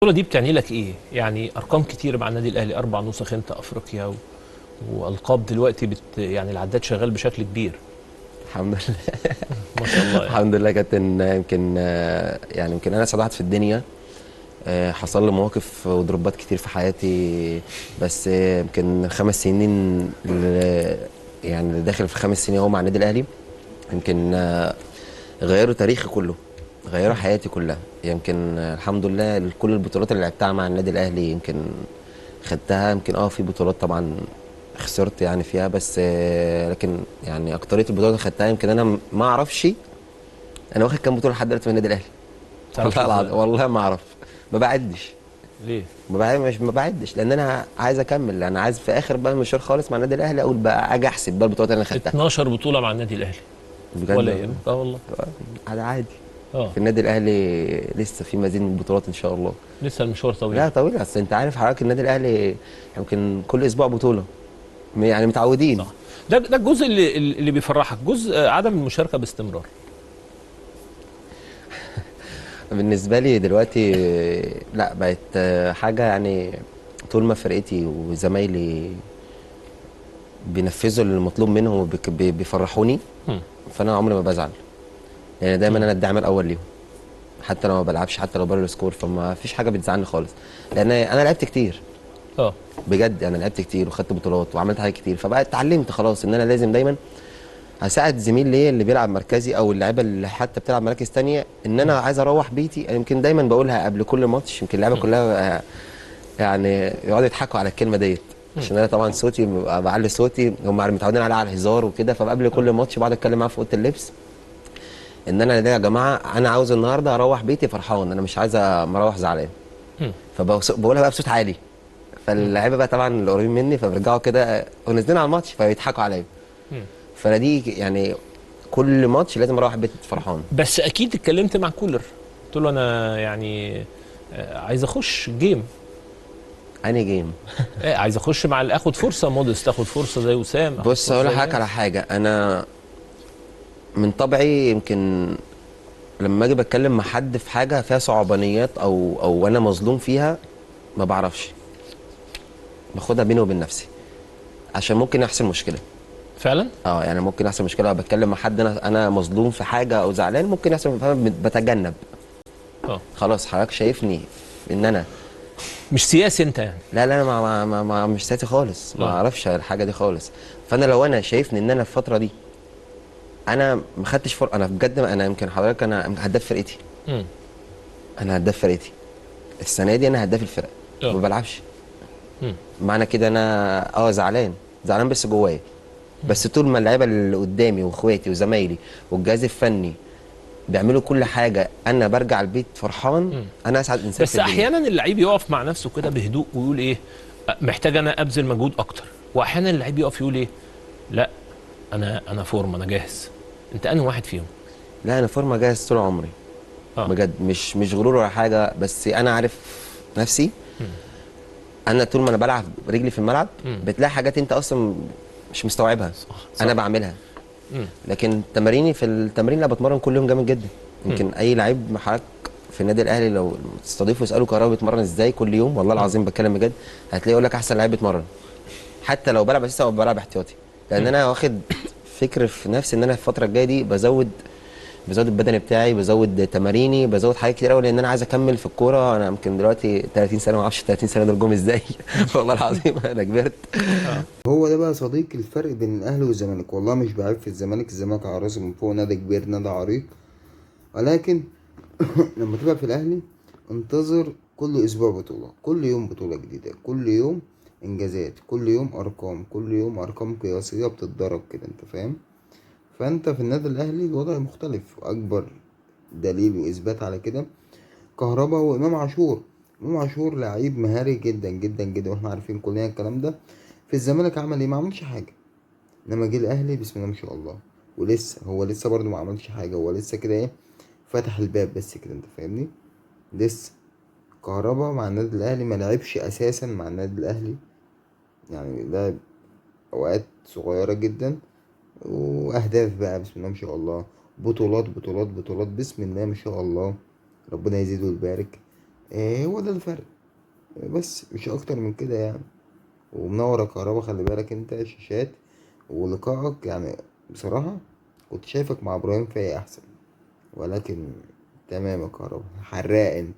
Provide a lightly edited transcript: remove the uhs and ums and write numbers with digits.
البطولة دي بتعني لك ايه؟ يعني ارقام كتير مع النادي الاهلي، 4 نسخ انت افريقيا والقاب دلوقتي يعني العداد شغال بشكل كبير. الحمد لله. ما شاء الله يعني. الحمد لله يا كابتن. يمكن يعني يمكن انا سعدت في الدنيا. حصل لي مواقف وضربات كتير في حياتي. بس يمكن 5 سنين يعني اللي داخل في 5 سنين اهو مع النادي الاهلي. يمكن غيروا تاريخي كله، غيروا مم. حياتي كلها. يمكن الحمد لله كل البطولات اللي لعبتها مع النادي الاهلي يمكن خدتها. يمكن في بطولات طبعا خسرت يعني فيها، بس لكن يعني اكتريه البطولات اللي خدتها يمكن انا ما اعرفش انا واخد كام بطوله لحد دلوقتي في النادي الاهلي. تعرفش والله ازاي؟ العظيم والله ما اعرف. ما بعدش. ليه؟ مش ما بعدش لان انا عايز اكمل. انا عايز في اخر بقى المشوار خالص مع النادي الاهلي اقول بقى اجي احسب بقى البطولات اللي انا خدتها. 12 بطولة مع النادي الاهلي. بجد ولا والله. يهمك، والله. عادي عادي. اه في النادي الاهلي لسه في مزيد من البطولات ان شاء الله. لسه المشوار طويل. لا طويل، اصل انت عارف حضرتك النادي الاهلي يمكن كل اسبوع بطوله. يعني متعودين. صح. ده الجزء اللي بيفرحك، جزء عدم المشاركة باستمرار. بالنسبه لي دلوقتي لا بقت حاجه يعني. طول ما فرقتي وزمايلي بينفذوا اللي المطلوب منهم وبيفرحوني، مم. فانا عمري ما بزعل. يعني دايما مم. انا الداعم الاول ليهم. حتى لو ما بلعبش، حتى لو بره السكور، فما فيش حاجه بتزعلني خالص. لان انا لعبت كتير. اه بجد انا لعبت كتير وخدت بطولات وعملت حاجات كتير، فبقى اتعلمت خلاص ان انا لازم دايما هساعد زميل ليا اللي بيلعب مركزي او اللعيبه اللي حتى بتلعب مراكز تانية. ان انا مم. عايز اروح بيتي. يمكن دايما بقولها قبل كل ماتش. يمكن اللعيبه مم. كلها يعني يقعدوا يضحكوا على الكلمه ديت. مم. عشان انا طبعا صوتي بعلي صوتي، هم متعودين على الهزار وكده. فقبل اه كل ماتش بقعد اتكلم معاه في اوضه اللبس ان انا يا جماعه انا عاوز النهارده اروح بيتي فرحان، انا مش عايز مروح زعلان. مم. فبقولها بقى بصوت عالي. مم. فاللعيبه بقى طبعا اللي قريبين مني فبيرجعوا كده ونازلين على الماتش فبيضحكوا عليا. مم. فانا دي يعني كل ماتش لازم اروح بيت فرحان. بس اكيد اتكلمت مع كولر، قلت له انا يعني عايز اخش جيم. انهي جيم؟ عايز اخش اخد فرصه مودست، اخد فرصه زي وسام، اخد بص فرصه هقول زي لحضرتك على الناس. حاجه. انا من طبعي يمكن لما اجي بتكلم مع حد في حاجه فيها صعوبانيات او انا مظلوم فيها، ما بعرفش باخدها بيني وبين نفسي عشان ممكن يحصل مشكله. فعلا. يعني ممكن يحصل مشكله لو بتكلم مع حد انا مظلوم في حاجه او زعلان، ممكن يحصل. بتجنب. اه خلاص حضرتك شايفني ان انا مش سياسي انت يعني. لا لا انا مش ساتي خالص. ما اه. اعرفش الحاجه دي خالص. فانا لو انا شايفني ان انا في الفتره دي انا ما خدتش فرق. انا بجد انا يمكن حضرتك انا هداف فرقتي. امم. انا هداف فرقتي السنه دي. انا هداف الفرقه. اه. ما بلعبش. امم. معنى كده انا زعلان. زعلان بس جوايا. بس طول ما اللعيبه اللي قدامي واخواتي وزمايلي والجهاز الفني بيعملوا كل حاجه انا برجع البيت فرحان. امم. انا اسعد انسان في بس الدنيا. احيانا اللعيب يقف مع نفسه كده بهدوء ويقول ايه، محتاج انا ابذل مجهود اكتر. واحيانا اللعيب يقف يقول ايه، لا انا فورم، انا جاهز. انت انهي واحد فيهم؟ لا انا فورمه جاهز طول عمري. اه. بجد مش غرور ولا حاجه، بس انا عارف نفسي. امم. انا طول ما انا بلعب رجلي في الملعب امم. بتلاقي حاجات انت اصلا مش مستوعبها. صح انا صح. بعملها. امم. لكن تماريني في التمرين لا بتمرن كل يوم جامد جدا. امم. يمكن اي لعيب حضرتك في النادي الاهلي لو تستضيفه يساله كهربا بيتمرن ازاي كل يوم، والله امم. العظيم بتكلم بجد، هتلاقيه يقول لك احسن لعيب بيتمرن. حتى لو بلعب اساسي او بلعب احتياطي. لان امم. انا واخد فكر في نفسي ان انا في الفتره الجايه دي بزود البدني بتاعي، بزود تماريني، بزود حاجات كتير قوي. لان انا عايز اكمل في الكوره. انا يمكن دلوقتي 30 سنه، ما اعرفش 30 سنه دول جم ازاي. والله العظيم انا كبرت. اه. هو ده بقى صديق الفرق بين الاهلي والزمالك. والله مش بعيب في الزمالك على راسي من فوق، نادي كبير نادي عريق. ولكن لما تبقى في الاهلي انتظر كل اسبوع بطولة، كل يوم بطولة جديدة، كل يوم انجازات، كل يوم ارقام، كل يوم ارقام قياسية بتتضرب كده، انت فاهم؟ فانت في النادي الاهلي الوضع مختلف. واكبر دليل واثبات على كده كهربا وامام عاشور. امام عاشور لعيب مهاري جدا جدا جدا، واحنا عارفين كلنا الكلام ده. في الزمالك عمل ايه؟ ما عملش حاجه. انما جه الاهلي بسم الله ما شاء الله. ولسه هو لسه برضه ما عملش حاجه. هو لسه كده ايه، فتح الباب بس كده، انت فاهمني؟ لسه. كهربا مع النادي الاهلي ما لعبش اساسا مع النادي الاهلي. يعني لعب اوقات صغيره جدا. واهداف بقى بسم الله ما شاء الله. بطولات بطولات بطولات بسم الله ما شاء الله. ربنا يزيده ويبارك. هو ده الفرق، بس مش اكتر من كده يعني. ومنور يا كهربا، خلي بالك انت شاشات ولقائك يعني. بصراحة كنت شايفك مع ابراهيم فايق احسن، ولكن تمام يا كهربا، حراق انت.